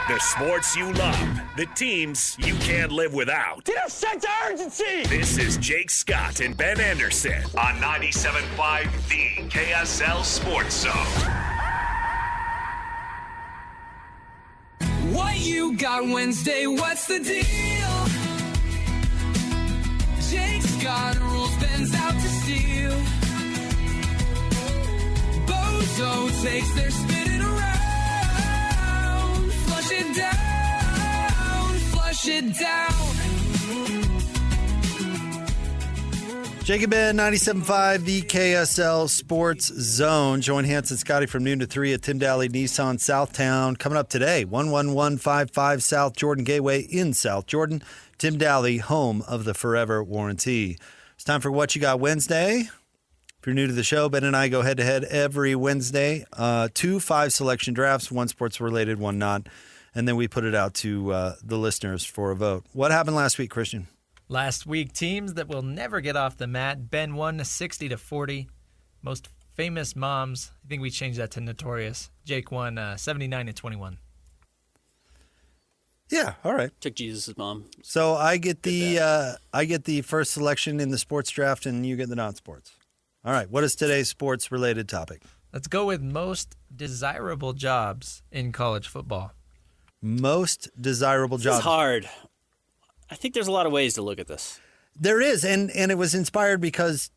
The sports you love, the teams you can't live without. Get a sense of urgency! This is Jake Scott and Ben Anderson on 97.5 The KSL Sports Zone. What you got Wednesday? What's the deal? Jake Scott rules, Ben's out to steal. Bozo takes their spinning around. Flush it down, flush it down. Jake and Ben, 97.5, the KSL Sports Zone. Join Hanson Scotty from noon to 3 at Tim Daly Nissan Southtown. Coming up today, 11155 South Jordan Gateway in South Jordan. Tim Daly, home of the Forever Warranty. It's time for What You Got Wednesday. If you're new to the show, Ben and I go head-to-head every Wednesday. 2 5-selection drafts, one sports-related, one not. And then we put it out to the listeners for a vote. What happened last week, Christian? Last week, teams that will never get off the mat. Ben won 60-40. Most famous moms. I think we changed that to notorious. Jake won 79-21. Yeah, all right. Took Jesus' mom. So I get the first selection in the sports draft, and you get the non-sports. All right. What is today's sports-related topic? Let's go with most desirable jobs in college football. Most desirable jobs. This is hard. I think there's a lot of ways to look at this. There is, and it was inspired because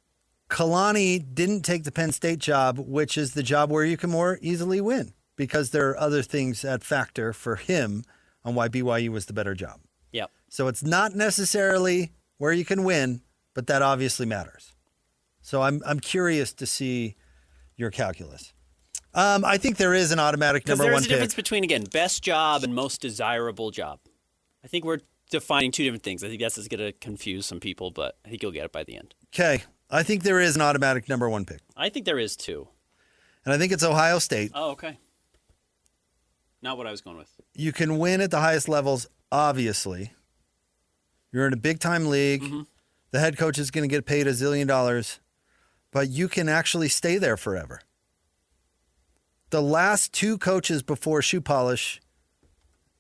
Kalani didn't take the Penn State job, which is the job where you can more easily win, because there are other things that factor for him on why BYU was the better job. Yep. So it's not necessarily where you can win, but that obviously matters. So I'm curious to see your calculus. I think there is an automatic number one pick. Because there's a difference between, again, best job and most desirable job. I think we're defining two different things. I think that's going to confuse some people, but I think you'll get it by the end. Okay. I think there is an automatic number one pick. I think there is too. And I think it's Ohio State. Oh, okay. Not what I was going with. You can win at the highest levels, obviously. You're in a big-time league. Mm-hmm. The head coach is going to get paid $1 zillion, but you can actually stay there forever. The last 2 coaches before shoe polish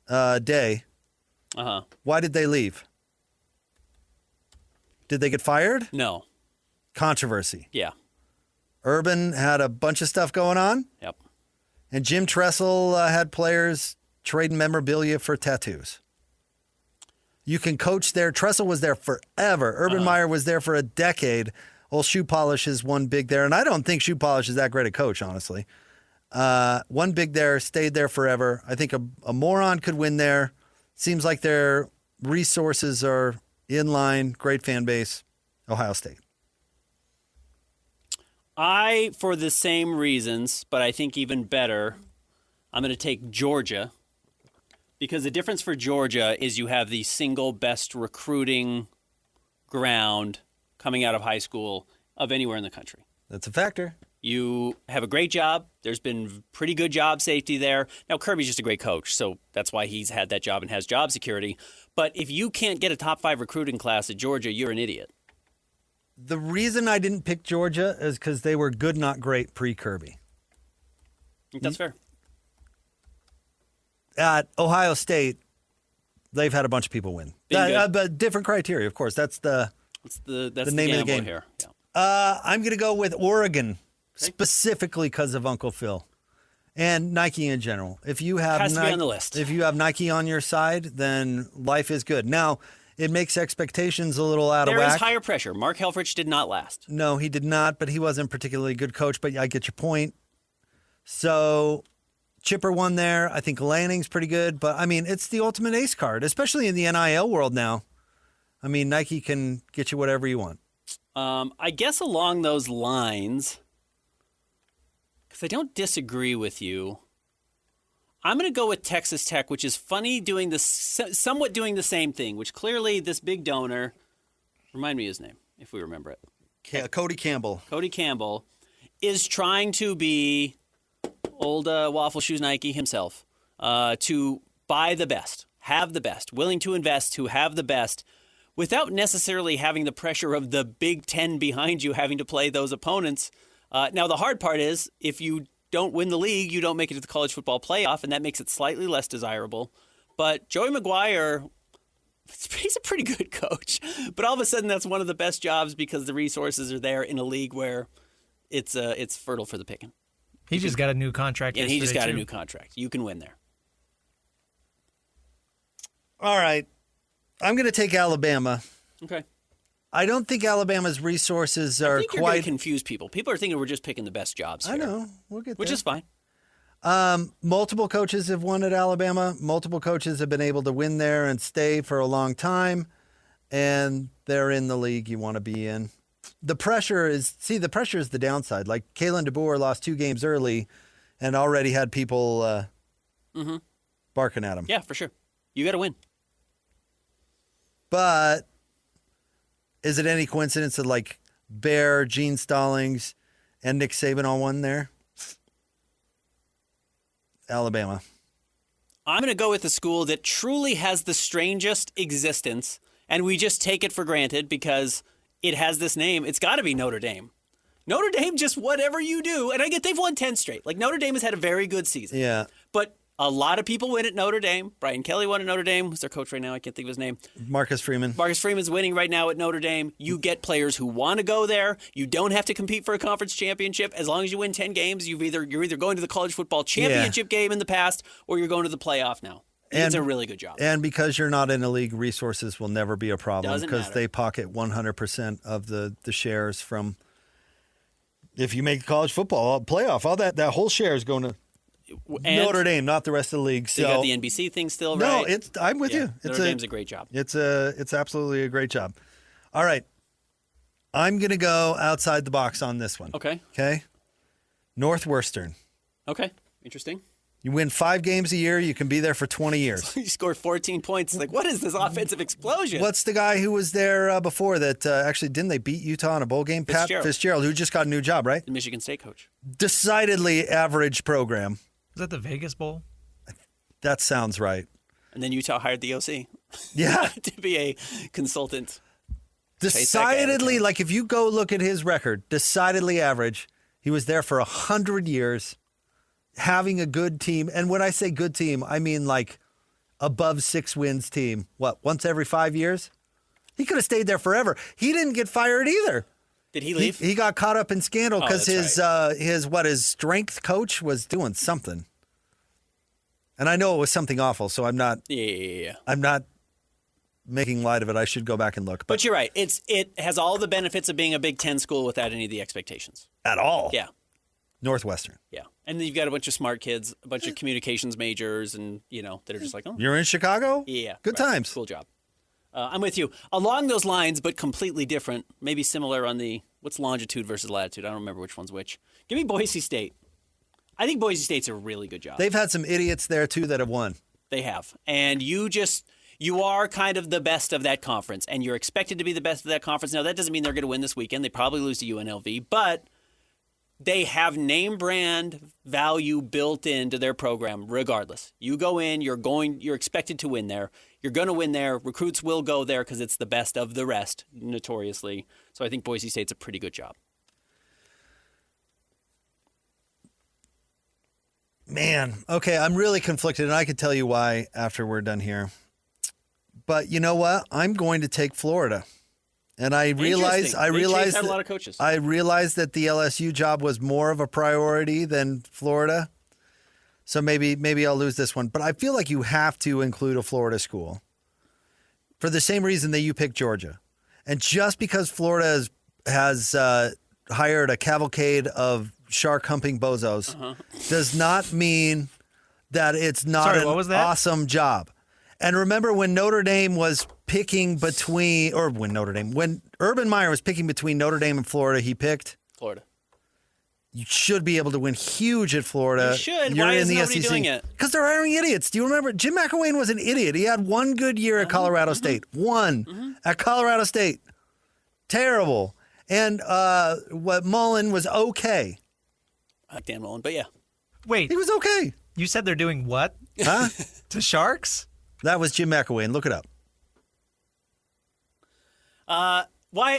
day, why did they leave? Did they get fired? No. Controversy. Yeah. Urban had a bunch of stuff going on. Yep. And Jim Tressel had players trading memorabilia for tattoos. You can coach there. Tressel was there forever. Urban Meyer was there for a decade. Old Shoe Polish is one big there. And I don't think Shoe Polish is that great a coach, honestly. One big there, stayed there forever. I think a moron could win there. Seems like their resources are in line. Great fan base. Ohio State. For the same reasons, but I think even better, I'm going to take Georgia. Because the difference for Georgia is you have the single best recruiting ground coming out of high school of anywhere in the country. That's a factor. You have a great job. There's been pretty good job safety there. Now, Kirby's just a great coach, so that's why he's had that job and has job security. But if you can't get a top 5 recruiting class at Georgia, you're an idiot. The reason I didn't pick Georgia is because they were good, not great pre-Kirby. I think that's fair. At Ohio State, they've had a bunch of people win. But different criteria, of course. That's the name of the game here. Yeah. I'm going to go with Oregon, specifically because of Uncle Phil and Nike in general. If you have has to be on the list. If you have Nike on your side, then life is good. Now, it makes expectations a little out of whack. There is higher pressure. Mark Helfrich did not last. No, he did not, but he wasn't a particularly good coach, but I get your point. So Chipper won there. I think Lanning's pretty good, but I mean, it's the ultimate ace card, especially in the NIL world now. I mean, Nike can get you whatever you want. I guess along those lines, because I don't disagree with you, I'm going to go with Texas Tech, which is funny, somewhat doing the same thing, which clearly this big donor, remind me his name, if we remember it. Cody Campbell. Cody Campbell is trying to be old Waffle Shoes Nike himself, to buy the best, have the best, willing to invest to have the best, without necessarily having the pressure of the Big Ten behind you having to play those opponents. Now, the hard part is if you don't win the league, you don't make it to the college football playoff, and that makes it slightly less desirable. But Joey Maguire, he's a pretty good coach. But all of a sudden, that's one of the best jobs because the resources are there in a league where it's fertile for the picking. He just got a new contract. And he just got yesterday, a too. new contract. You can win there. All right. I'm going to take Alabama. Okay. I don't think Alabama's resources I are think you're going quite. to confuse people. People are thinking we're just picking the best jobs here. I know. We'll get there. Which is fine. Multiple coaches have won at Alabama. Multiple coaches have been able to win there and stay for a long time. And they're in the league you want to be in. The pressure is the downside. Like Kalen DeBoer lost 2 games early and already had people barking at him. Yeah, for sure. You got to win. But is it any coincidence that like Bear, Gene Stallings, and Nick Saban all won there? Alabama. I'm going to go with the school that truly has the strangest existence, and we just take it for granted because it has this name. It's got to be Notre Dame. Notre Dame, just whatever you do, and I get they've won 10 straight. Like Notre Dame has had a very good season. Yeah. But a lot of people win at Notre Dame. Brian Kelly won at Notre Dame. Who's their coach right now? I can't think of his name. Marcus Freeman. Marcus Freeman's winning right now at Notre Dame. You get players who want to go there. You don't have to compete for a conference championship. As long as you win 10 games, you're either going to the college football championship game in the past or you're going to the playoff now. It's a really good job. And because you're not in a league, resources will never be a problem Doesn't because matter. they pocket 100% of the shares from if you make college football playoff, all that whole share is going to And Notre Dame, not the rest of the league. They So got the NBC thing still, no, right? I'm with you. Notre Dame's a great job. It's absolutely a great job. All right. I'm going to go outside the box on this one. Okay. Okay. Northwestern. Okay. Interesting. You win 5 games a year. You can be there for 20 years. You score 14 points. Like, what is this offensive explosion? What's the guy who was there before that actually didn't they beat Utah in a bowl game? Pat Fitzgerald, who just got a new job, right? The Michigan State coach. Decidedly average program. Was that the Vegas Bowl? That sounds right. And then Utah hired the OC Yeah. to be a consultant. Decidedly, like if you go look at his record, decidedly average. He was there for 100 years, having a good team. And when I say good team, I mean like above 6 wins team. What, once every 5 years? He could have stayed there forever. He didn't get fired either. Did he leave? He got caught up in scandal because that's his strength coach was doing something. And I know it was something awful, so I'm not Yeah. I'm not making light of it. I should go back and look. But you're right. It has all the benefits of being a Big Ten school without any of the expectations. At all. Yeah. Northwestern. Yeah. And then you've got a bunch of smart kids, a bunch of communications majors, and, that are just like, oh. You're in Chicago? Yeah. Good right. times. Cool job. I'm with you. Along those lines, but completely different, maybe similar on the, what's longitude versus latitude? I don't remember which one's which. Give me Boise State. I think Boise State's a really good job. They've had some idiots there, too, that have won. They have. And you are kind of the best of that conference, and you're expected to be the best of that conference. Now, that doesn't mean they're going to win this weekend. They probably lose to UNLV, but they have name brand value built into their program regardless. You go in, you're expected to win there. You're going to win there. Recruits will go there because it's the best of the rest, notoriously. So I think Boise State's a pretty good job. Man, okay, I'm really conflicted, and I can tell you why after we're done here. But you know what? I'm going to take Florida. And I realize had a lot of coaches. I realized that the LSU job was more of a priority than Florida. So maybe I'll lose this one. But I feel like you have to include a Florida school for the same reason that you picked Georgia. And just because Florida has hired a cavalcade of shark-humping bozos does not mean that it's not what was an that? awesome job. And remember when Notre Dame was picking between, when Urban Meyer was picking between Notre Dame and Florida, he picked Florida. You should be able to win huge at Florida. You should. You're Why in is the nobody SEC. doing it? Because they're hiring idiots. Do you remember? Jim McElwain was an idiot. He had one good year at Colorado State. One at Colorado State. Terrible. And what Mullen was okay. I like Dan Mullen, but yeah. Wait, He was okay. you said they're doing what Huh? to Sharks? That was Jim McElwain. Look it up. Why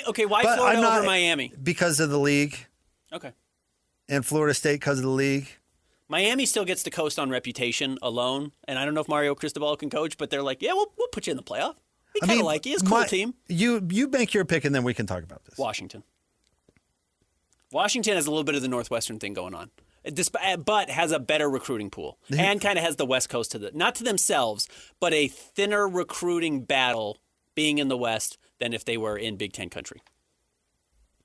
But Florida I'm not- over Miami? Because of the league. Okay. And Florida State because of the league. Miami still gets to coast on reputation alone, and I don't know if Mario Cristobal can coach, but they're like, yeah, we'll put you in the playoff. We kind of like you. It's a cool team. You make your pick, and then we can talk about this. Washington. Washington has a little bit of the Northwestern thing going on, but has a better recruiting pool and kind of has the West Coast not to themselves, but a thinner recruiting battle being in the West than if they were in Big Ten country.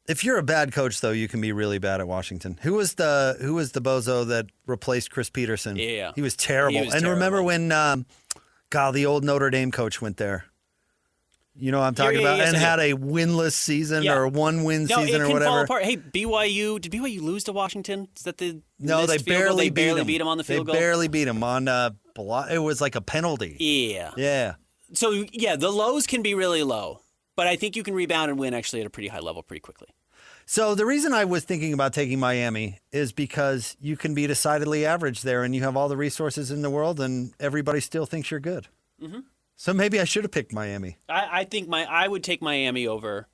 If you're a bad coach, though, you can be really bad at Washington. Who was the bozo that replaced Chris Peterson? Yeah, he was terrible. Remember when, the old Notre Dame coach went there? You know what I'm talking about? Yes, and had a winless season or one-win season or whatever. Fall apart. Hey, BYU, did BYU lose to Washington? Is that the No, they barely beat them on the field goal? They barely beat them on it was like a penalty. Yeah. Yeah. So, yeah, the lows can be really low, but I think you can rebound and win actually at a pretty high level pretty quickly. So the reason I was thinking about taking Miami is because you can be decidedly average there and you have all the resources in the world and everybody still thinks you're good. Mm-hmm. So maybe I should have picked Miami. I think I would take Miami over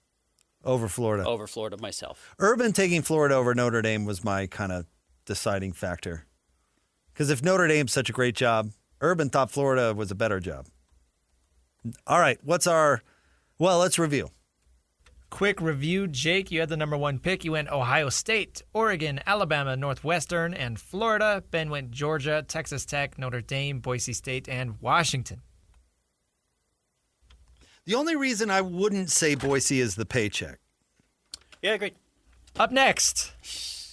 Florida. Over Florida myself. Urban taking Florida over Notre Dame was my kind of deciding factor. Because if Notre Dame's such a great job, Urban thought Florida was a better job. All right, let's review. Quick review, Jake. You had the number 1 pick. You went Ohio State, Oregon, Alabama, Northwestern, and Florida. Ben went Georgia, Texas Tech, Notre Dame, Boise State, and Washington. The only reason I wouldn't say Boise is the paycheck. Yeah, great. Up next,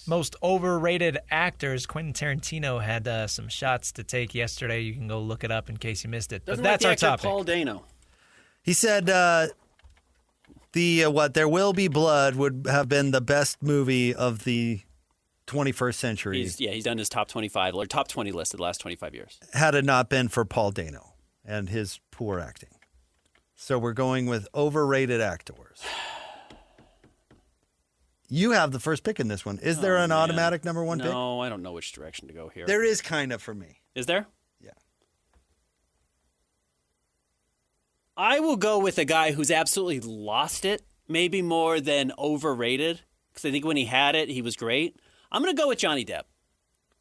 most overrated actors. Quentin Tarantino had some shots to take yesterday. You can go look it up in case you missed it. Doesn't but that's like our the actor topic. Paul Dano. He said There Will Be Blood would have been the best movie of the 21st century. He's done his top 25 or top 20 list of the last 25 years. Had it not been for Paul Dano and his poor acting. So we're going with overrated actors. You have the first pick in this one. Is there an automatic number 1 pick? No, I don't know which direction to go here. There is kind of for me. Is there? Yeah. I will go with a guy who's absolutely lost it, maybe more than overrated, because I think when he had it, he was great. I'm going to go with Johnny Depp.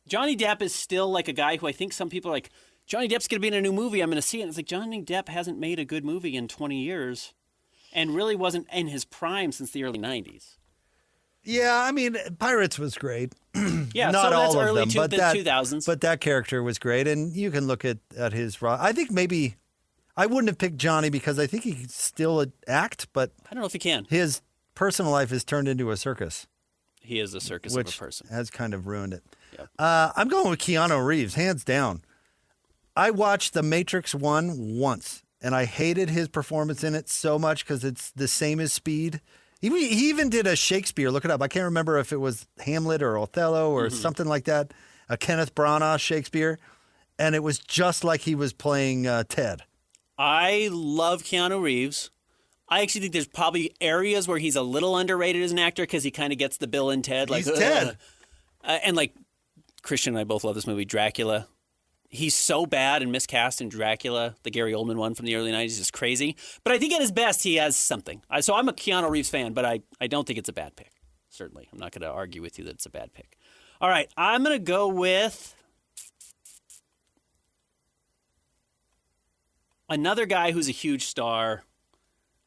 Johnny Depp is still like a guy who I think some people are like, Johnny Depp's going to be in a new movie. I'm going to see it. And it's like, Johnny Depp hasn't made a good movie in 20 years and really wasn't in his prime since the early 90s. Yeah, I mean, Pirates was great. Yeah, not so all that's of early them, but that 2000s. But that character was great, and you can look at his. I think maybe I wouldn't have picked Johnny because I think he could still act, but I don't know if he can. his personal life has turned into a circus. He is a circus of a person. Has kind of ruined it. Yep. I'm going with Keanu Reeves, hands down. I watched The Matrix 1 once, and I hated his performance in it so much because it's the same as Speed. He even did a Shakespeare. Look it up. I can't remember if it was Hamlet or Othello or something like that, a Kenneth Branagh Shakespeare, and it was just like he was playing Ted. I love Keanu Reeves. I actually think there's probably areas where he's a little underrated as an actor because he kind of gets the Bill and Ted. Like, He's Ted. And like Christian and I both love this movie, Dracula. He's so bad and miscast in Dracula, the Gary Oldman one from the early 90s, is crazy. But I think at his best, he has something. So I'm a Keanu Reeves fan, but I don't think it's a bad pick. Certainly. I'm not going to argue with you that it's a bad pick. All right. I'm going to go with another guy who's a huge star.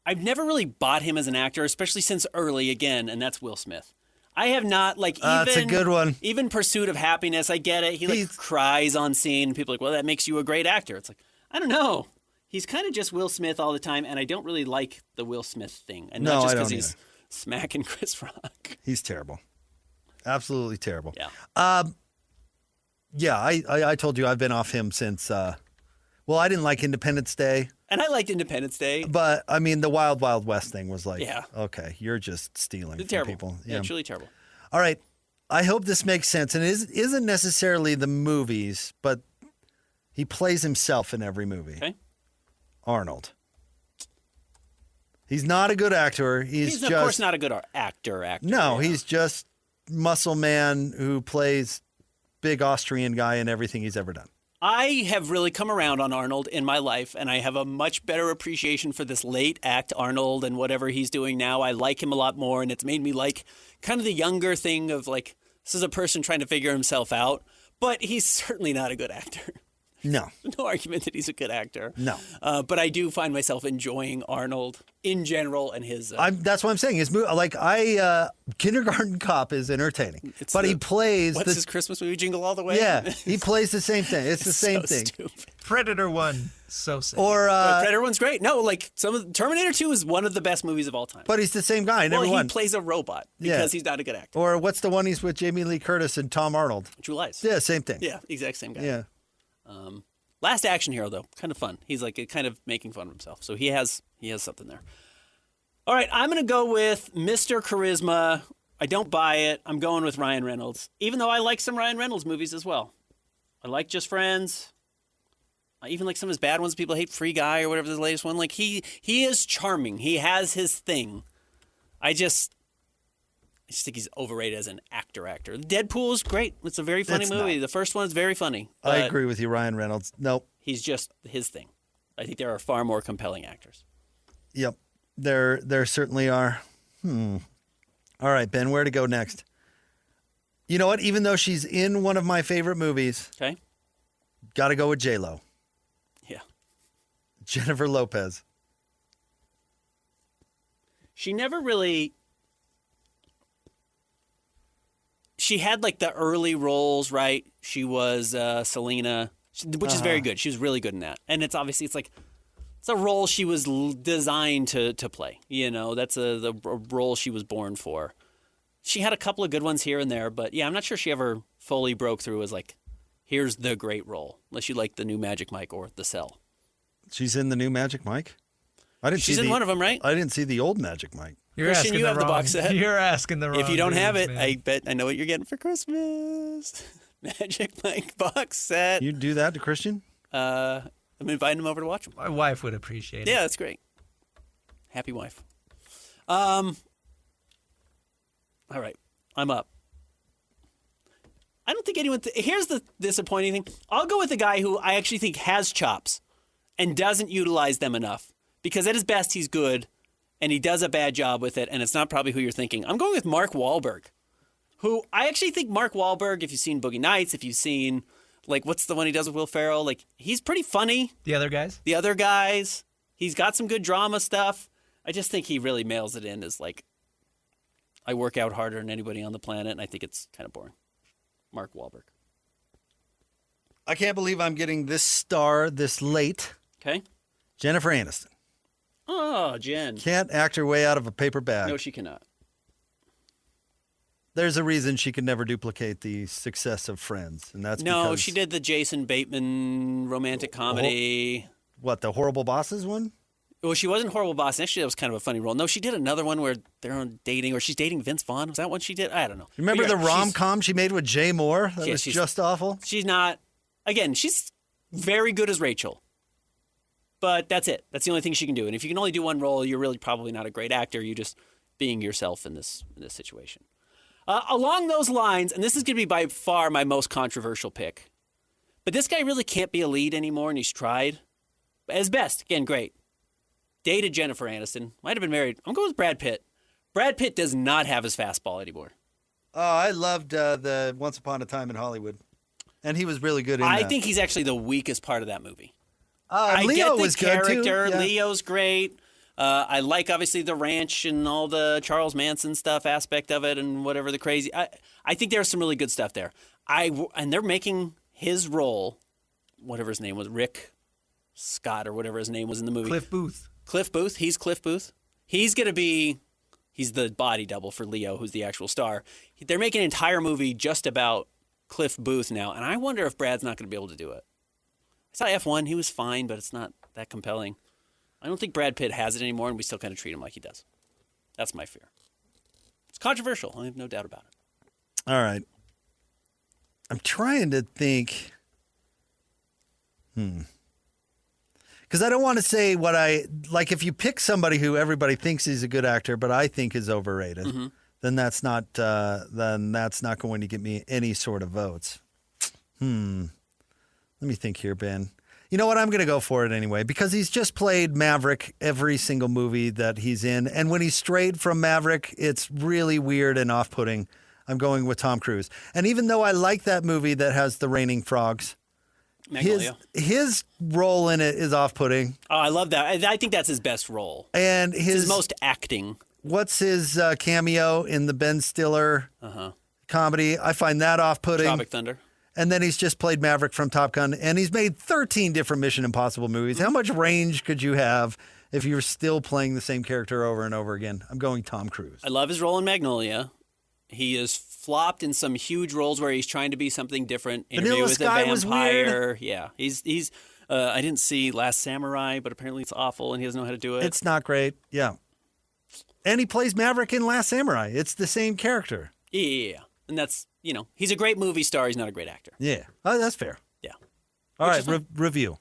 I've never really bought him as an actor, especially since early again, and that's Will Smith. I have not, like, even... That's a good one. Even Pursuit of Happiness, I get it. He cries on scene, and people are like, well, that makes you a great actor. It's like, I don't know. He's kind of just Will Smith all the time, and I don't really like the Will Smith thing. And not just because he's smacking Chris Rock. He's terrible. Absolutely terrible. Yeah. Yeah, I told you I've been off him since... well, I didn't like Independence Day. And I liked Independence Day. But, I mean, the Wild Wild West thing was like, yeah. Okay, you're just stealing from terrible. people. Yeah, truly terrible. All right. I hope this makes sense. And it isn't necessarily the movies, but he plays himself in every movie. Okay. Arnold. He's not a good actor. He's just, of course, not a good actor. No, yeah. He's just muscle man who plays big Austrian guy in everything he's ever done. I have really come around on Arnold in my life, and I have a much better appreciation for this late act Arnold and whatever he's doing now. I like him a lot more, and it's made me like kind of the younger thing of like, this is a person trying to figure himself out. But he's certainly not a good actor. No. No argument that he's a good actor. No. But I do find myself enjoying Arnold in general and his. That's what I'm saying. His movie, Kindergarten Cop is entertaining, but he plays what's his Christmas movie, Jingle All the Way? Yeah, he plays the same thing. It's the same so thing. Stupid. Predator 1, so sick. Or But Predator 1's great. No, like Terminator 2 is one of the best movies of all time. but he's the same guy in well, every he one. plays a robot because he's not a good actor. Or what's the one he's with Jamie Lee Curtis and Tom Arnold? True Lies. Yeah, same thing. Yeah, exact same guy. Yeah. Last Action Hero though, kind of fun. He's like kind of making fun of himself, so he has something there. All right, I'm gonna go with Mr. Charisma. I don't buy it. I'm going with Ryan Reynolds, even though I like some Ryan Reynolds movies as well. I like Just Friends. I even like some of his bad ones. People hate Free Guy or whatever the latest one. Like he is charming. He has his thing. I just think he's overrated as an actor. Deadpool is great. It's a very funny movie. The first one is very funny. I agree with you, Ryan Reynolds. Nope. He's just his thing. I think there are far more compelling actors. Yep. There certainly are. All right, Ben, where to go next? You know what? Even though she's in one of my favorite movies, Okay? got to go with J-Lo. Yeah. Jennifer Lopez. She never really... She had like the early roles, right? She was Selena, which is very good. She was really good in that. And it's obviously, it's a role she was designed to play. You know, that's the role she was born for. She had a couple of good ones here and there, but yeah, I'm not sure she ever fully broke through as like, here's the great role, unless you like the new Magic Mike or The Cell. She's in the new Magic Mike? She's in one of them, right? I didn't see the old Magic Mike. Christian, you have the box set. You're asking the wrong. If you don't have it, man. I bet I know what you're getting for Christmas. Magic Mike box set. You do that to Christian? I'm inviting him over to watch them. My wife would appreciate it. Yeah, that's great. Happy wife. All right, I'm up. I don't think anyone... Here's the disappointing thing. I'll go with the guy who I actually think has chops and doesn't utilize them enough. Because at his best, he's good, and he does a bad job with it, and it's not probably who you're thinking. I'm going with Mark Wahlberg, who I actually think Mark Wahlberg, if you've seen Boogie Nights, if you've seen, like, what's the one he does with Will Ferrell? Like, he's pretty funny. The other guys? The other guys. He's got some good drama stuff. I just think he really mails it in as, like, I work out harder than anybody on the planet, and I think it's kind of boring. Mark Wahlberg. I can't believe I'm getting this star this late. Okay. Jennifer Aniston. Oh, Jen. Can't act her way out of a paper bag. No, she cannot. There's a reason she could never duplicate the success of Friends, and that's No, because... she did the Jason Bateman romantic comedy. What, the Horrible Bosses one? Well, she wasn't Horrible Boss. Actually, that was kind of a funny role. No, she did another one where they're on dating, or she's dating Vince Vaughn. Was that what she did? I don't know. Remember But the yeah, she's- rom-com she made with Jay Moore? That Yeah, was she's- just awful. She's not. Again, she's very good as Rachel. But that's it. That's the only thing she can do. And if you can only do one role, you're really probably not a great actor. You're just being yourself in this situation. Along those lines, and this is going to be by far my most controversial pick, but this guy really can't be a lead anymore, and he's tried. As best, again, great. Dated Jennifer Aniston. Might have been married. I'm going with Brad Pitt. Brad Pitt does not have his fastball anymore. Oh, I loved the Once Upon a Time in Hollywood. And he was really good in that. I think he's actually the weakest part of that movie. Leo I get the was good, too. character. Yeah. Leo's great. I like, obviously, the ranch and all the Charles Manson stuff aspect of it and whatever the crazy. I think there's some really good stuff there. And they're making his role, whatever his name was, Rick Scott or whatever his name was in the movie. Cliff Booth. Cliff Booth. He's Cliff Booth. He's the body double for Leo, who's the actual star. They're making an entire movie just about Cliff Booth now, and I wonder if Brad's not going to be able to do it. I saw F1. He was fine, but it's not that compelling. I don't think Brad Pitt has it anymore, and we still kind of treat him like he does. That's my fear. It's controversial. I have no doubt about it. All right. I'm trying to think. Because I don't want to say what like if you pick somebody who everybody thinks is a good actor, but I think is overrated, then that's not going to get me any sort of votes. Let me think here, Ben. You know what? I'm going to go for it anyway because he's just played Maverick every single movie that he's in. And when he's strayed from Maverick, it's really weird and off-putting. I'm going with Tom Cruise. And even though I like that movie that has the raining frogs, Magnolia. his role in it is off-putting. Oh, I love that. I think that's his best role. And His most acting. what's his cameo in the Ben Stiller comedy? I find that off-putting. Tropic Thunder. And then he's just played Maverick from Top Gun, and he's made 13 different Mission Impossible movies. How much range could you have if you were still playing the same character over and over again? I'm going Tom Cruise. I love his role in Magnolia. He is flopped in some huge roles where he's trying to be something different. Interview Vanilla with Sky a was Vampire. weird. Yeah, he's. I didn't see Last Samurai, but apparently it's awful, and he doesn't know how to do it. It's not great. Yeah. And he plays Maverick in Last Samurai. It's the same character. Yeah. And that's, he's a great movie star. He's not a great actor. Yeah. Oh, that's fair. Yeah. All Which right, is fine. review.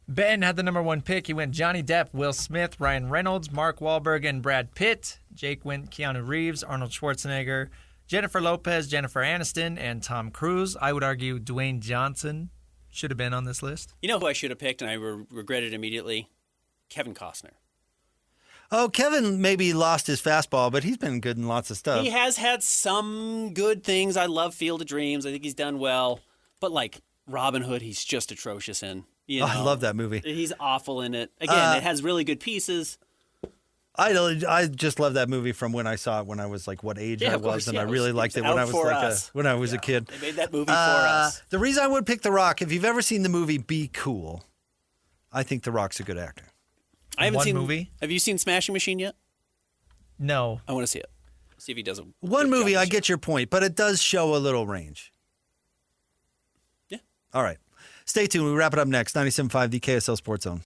Ben had the number 1 pick. He went Johnny Depp, Will Smith, Ryan Reynolds, Mark Wahlberg, and Brad Pitt. Jake went Keanu Reeves, Arnold Schwarzenegger, Jennifer Lopez, Jennifer Aniston, and Tom Cruise. I would argue Dwayne Johnson should have been on this list. You know who I should have picked, and I regretted immediately? Kevin Costner. Oh, Kevin maybe lost his fastball, but he's been good in lots of stuff. He has had some good things. I love Field of Dreams. I think he's done well. But like Robin Hood, he's just atrocious in. Oh, I love that movie. He's awful in it. Again, it has really good pieces. I just love that movie from when I saw it when I was like what age I of was, course, and yeah, I really liked it when out I was for like us. when I was a kid. They made that movie for us. The reason I would pick The Rock, if you've ever seen the movie Be Cool, I think The Rock's a good actor. I haven't One seen movie? Have you seen Smashing Machine yet? No. I want to see it. See if he does a One good movie, job I this get your point, but it does show a little range. year. All right. Stay tuned. We wrap it up next. 97.5, the KSL Sports Zone.